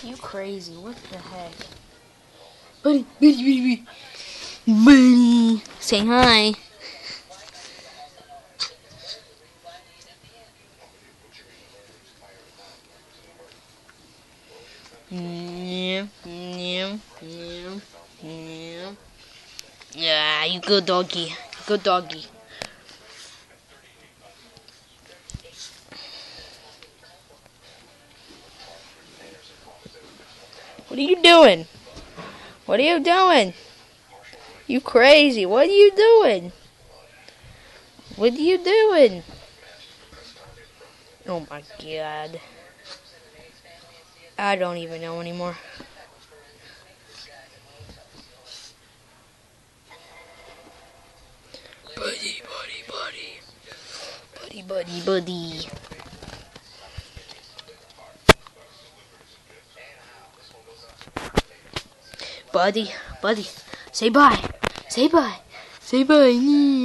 You crazy. What the heck? Buddy, buddy. Say hi. Yeah, you good doggy. Good doggy. What are you doing? What are you doing? You crazy. What are you doing? What are you doing? Oh my god. I don't even know anymore. Buddy. Buddy, say bye. Say bye. Say bye.